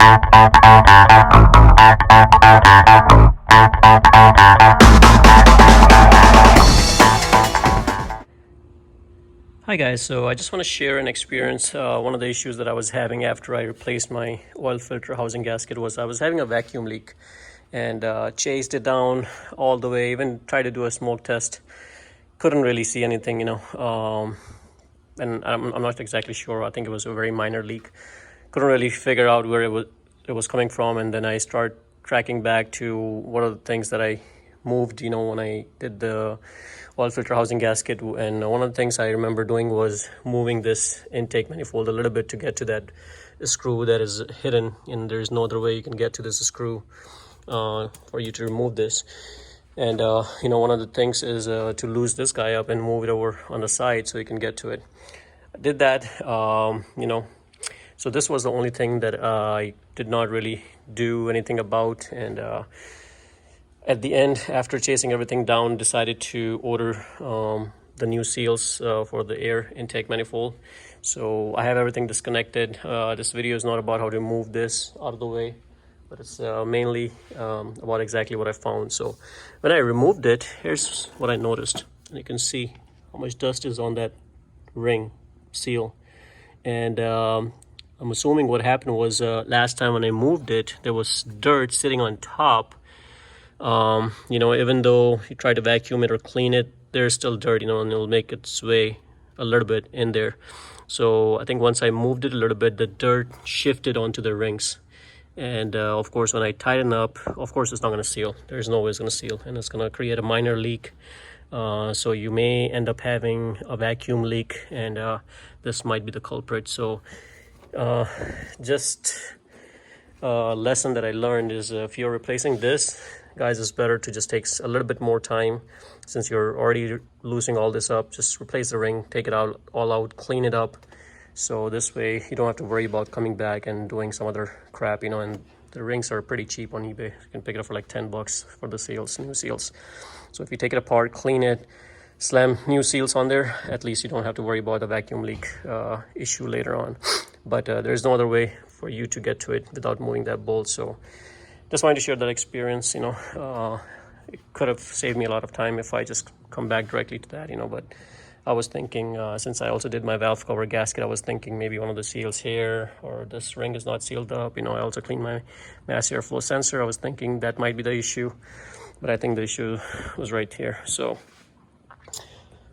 Hi guys, so I just want to share an experience. One of the issues that I was having after I replaced my oil filter housing gasket was I was having a vacuum leak, and chased it down all the way, even tried to do a smoke test. Couldn't really see anything, and I'm not exactly sure. I think it was a very minor leak. Couldn't really figure out where it was coming from, and then I start tracking back to what are the things that I moved, when I did the oil filter housing gasket. And one of the things I remember doing was moving this intake manifold a little bit to get to that screw that is hidden, and there's no other way you can get to this screw for you to remove this. And one of the things is to loose this guy up and move it over on the side so you can get to it. I did that, so this was the only thing that I did not really do anything about. And at the end, after chasing everything down, decided to order the new seals for the air intake manifold. So I have everything disconnected. This video is not about how to move this out of the way, but it's mainly about exactly what I found. So when I removed it, here's what I noticed. And you can see how much dust is on that ring seal. And I'm assuming what happened was last time when I moved it, there was dirt sitting on top. Even though you try to vacuum it or clean it, there's still dirt, and it'll make its way a little bit in there. So I think once I moved it a little bit, the dirt shifted onto the rings. And of course, when I tighten up, of course, it's not going to seal. There's no way it's going to seal, and it's going to create a minor leak. So you may end up having a vacuum leak, and this might be the culprit. So just a lesson that I learned is if you're replacing this, guys, it's better to just take a little bit more time. Since you're already loosening all this up, just replace the ring, take it all out, clean it up. So this way you don't have to worry about coming back and doing some other crap, and the rings are pretty cheap on eBay. You can pick it up for like $10 for the seals, new seals. So if you take it apart, clean it, slam new seals on there, at least you don't have to worry about the vacuum leak issue later on. But there's no other way for you to get to it without moving that bolt. So just wanted to share that experience. It could have saved me a lot of time if I just come back directly to that, but I was thinking, since I also did my valve cover gasket, I was thinking maybe one of the seals here, or this ring is not sealed up. I also cleaned my mass airflow sensor. I was thinking that might be the issue, but I think the issue was right here. So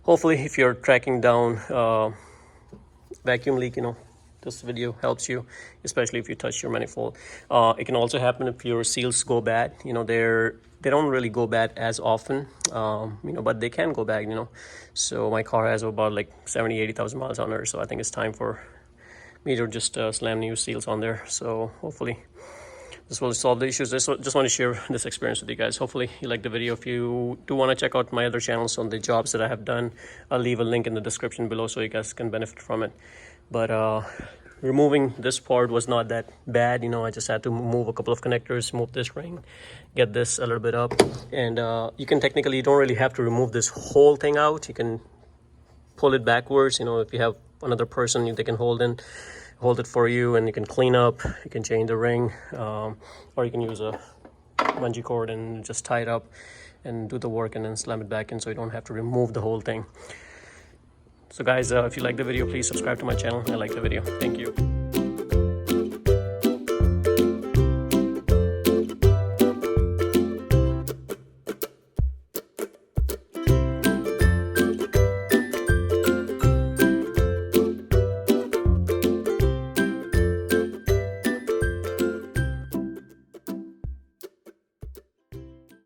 hopefully if you're tracking down vacuum leak, this video helps you, especially if you touch your manifold. It can also happen if your seals go bad. They don't really go bad as often, but they can go bad, So my car has about like 80,000 miles on her, so I think it's time for me to just slam new seals on there. So hopefully this will solve the issues. Just want to share this experience with you guys. Hopefully you like the video. If you do want to check out my other channels on the jobs that I have done, I'll leave a link in the description below so you guys can benefit from it. But removing this part was not that bad. I just had to move a couple of connectors, move this ring, get this a little bit up. And you don't really have to remove this whole thing out. You can pull it backwards. If you have another person, they can hold it for you, and you can clean up, you can change the ring, or you can use a bungee cord and just tie it up and do the work and then slam it back in, so you don't have to remove the whole thing. So guys, if you like the video, please subscribe to my channel. I like the video. Thank you.